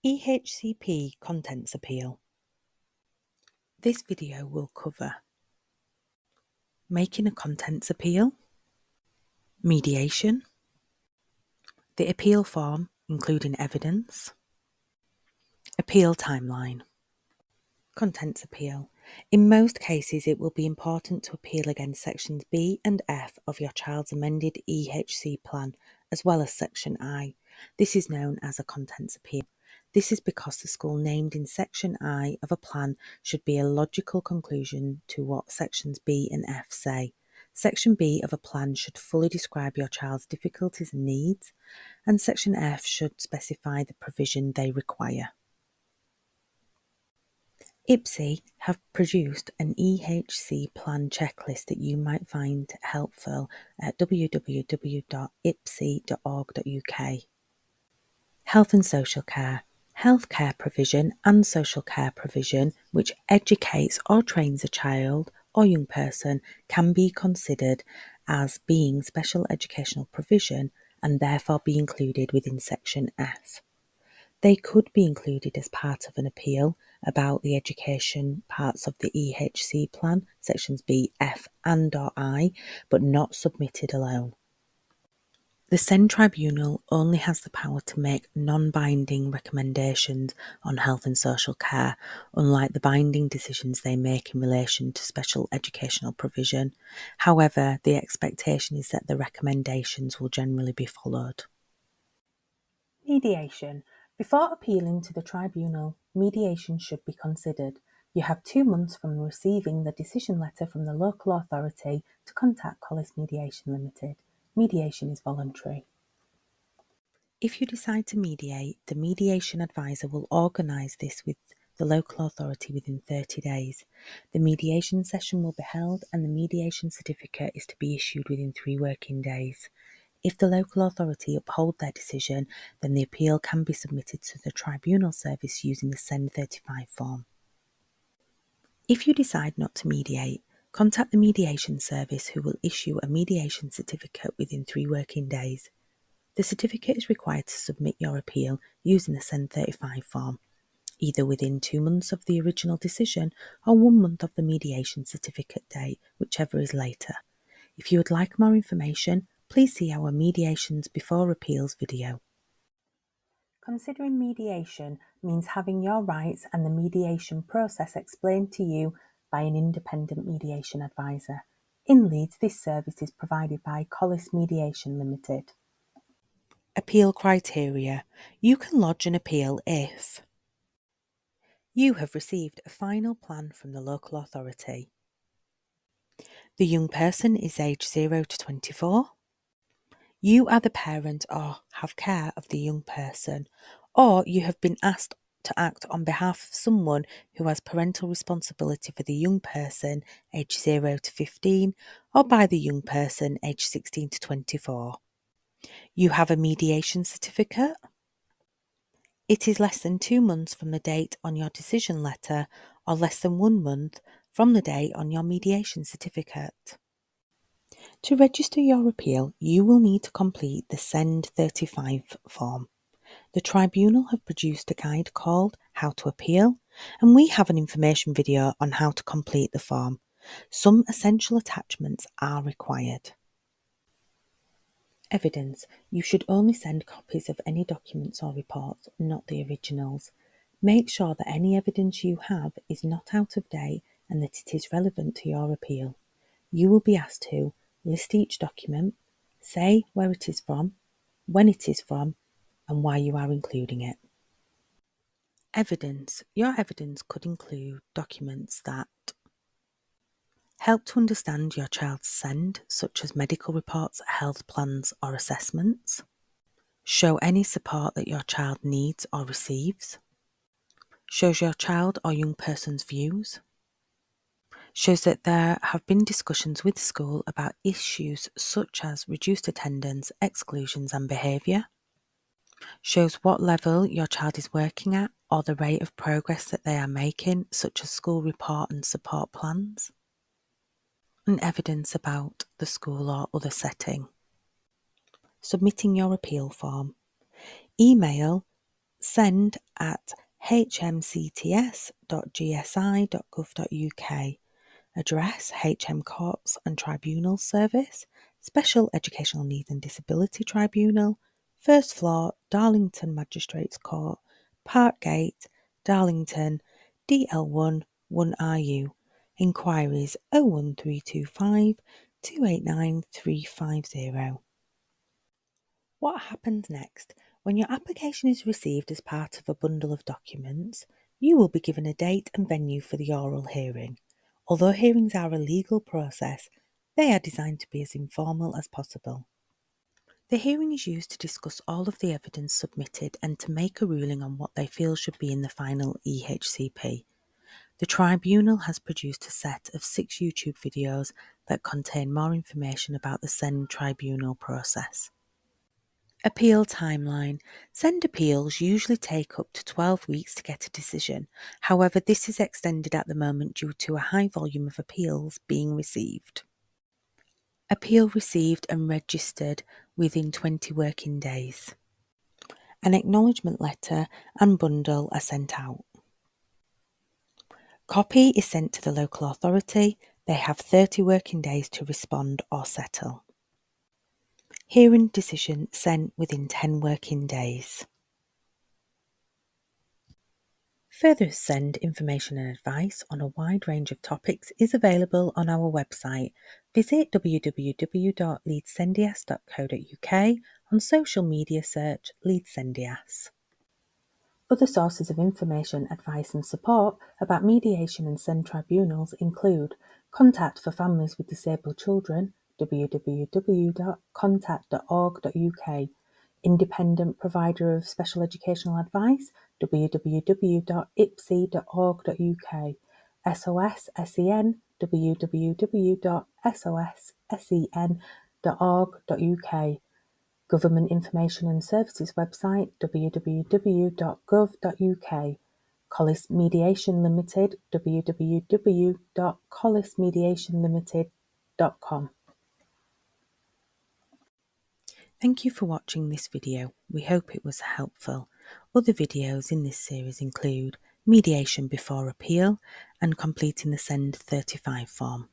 EHCP Contents Appeal. This video will cover making a contents appeal, mediation, the appeal form including evidence, appeal timeline. Contents appeal. In most cases it will be important to appeal against sections B and F of your child's amended EHC plan as well as section I. This is known as a contents appeal. This is because the school named in section I of a plan should be a logical conclusion to what sections B and F say. Section B of a plan should fully describe your child's difficulties and needs, and section F should specify the provision they require. EHCP have produced an EHC plan checklist that you might find helpful at www.ehcp.org.uk. Health and social care. Health care provision and social care provision which educates or trains a child or young person can be considered as being special educational provision and therefore be included within section F. They could be included as part of an appeal about the education parts of the EHC plan, sections B, F and or I, but not submitted alone. The SEND Tribunal only has the power to make non-binding recommendations on health and social care, unlike the binding decisions they make in relation to special educational provision. However, the expectation is that the recommendations will generally be followed. Mediation. Before appealing to the tribunal, mediation should be considered. You have 2 months from receiving the decision letter from the local authority to contact Collis Mediation Limited. Mediation is voluntary. If you decide to mediate, the mediation advisor will organise this with the local authority within 30 days. The mediation session will be held and the mediation certificate is to be issued within 3 working days. If the local authority uphold their decision, then the appeal can be submitted to the Tribunal service using the SEND 35 form. If you decide not to mediate, contact the mediation service who will issue a mediation certificate within 3 working days. The certificate is required to submit your appeal using the SEND 35 form, either within 2 months of the original decision or 1 month of the mediation certificate date, whichever is later. If you would like more information, please see our Mediations Before Appeals video. Considering mediation means having your rights and the mediation process explained to you by an independent mediation advisor. In Leeds, this service is provided by Collis Mediation Limited. Appeal criteria. You can lodge an appeal if you have received a final plan from the local authority. The young person is aged 0 to 24. You are the parent or have care of the young person, or you have been asked to act on behalf of someone who has parental responsibility for the young person aged 0 to 15, or by the young person aged 16 to 24. You have a mediation certificate. It is less than 2 months from the date on your decision letter, or less than 1 month from the date on your mediation certificate. To register your appeal, you will need to complete the SEND 35 form. The Tribunal have produced a guide called How to Appeal, and we have an information video on how to complete the form. Some essential attachments are required. Evidence. You should only send copies of any documents or reports, not the originals. Make sure that any evidence you have is not out of date and that it is relevant to your appeal. You will be asked to list each document, say where it is from, when it is from, and why you are including it. Evidence. Your evidence could include documents that help to understand your child's SEND, such as medical reports, health plans or assessments. Show any support that your child needs or receives. Shows your child or young person's views. Shows that there have been discussions with school about issues such as reduced attendance, exclusions and behaviour. Shows what level your child is working at or the rate of progress that they are making, such as school report and support plans. And evidence about the school or other setting. Submitting your appeal form. Email send@hmcts.gsi.gov.uk. Address: HM Courts and Tribunal Service, Special Educational Needs and Disability Tribunal, First Floor, Darlington Magistrates Court, Parkgate, Darlington, DL1 1RU. Inquiries 01325 289 350. What happens next? When your application is received as part of a bundle of documents, you will be given a date and venue for the oral hearing. Although hearings are a legal process, they are designed to be as informal as possible. The hearing is used to discuss all of the evidence submitted and to make a ruling on what they feel should be in the final EHCP. The Tribunal has produced a set of 6 YouTube videos that contain more information about the SEND Tribunal process. Appeal timeline. SEND appeals usually take up to 12 weeks to get a decision. However, this is extended at the moment due to a high volume of appeals being received. Appeal received and registered within 20 working days. An acknowledgement letter and bundle are sent out. Copy is sent to the local authority. They have 30 working days to respond or settle. Hearing decision sent within 10 working days. Further SEND information and advice on a wide range of topics is available on our website. Visit www.leadsendias.co.uk. On social media search Leadsendias. Other sources of information, advice and support about mediation and SEND tribunals include Contact for Families with Disabled Children, www.contact.org.uk, Independent Provider of Special Educational Advice, www.ipsi.org.uk, SOS SEN, www.sossen.org.uk, Government Information and Services website www.gov.uk, Collis Mediation Limited www.collismediationlimited.com. Thank you for watching this video. We hope it was helpful. Other videos in this series include mediation before appeal and completing the SEND 35 form.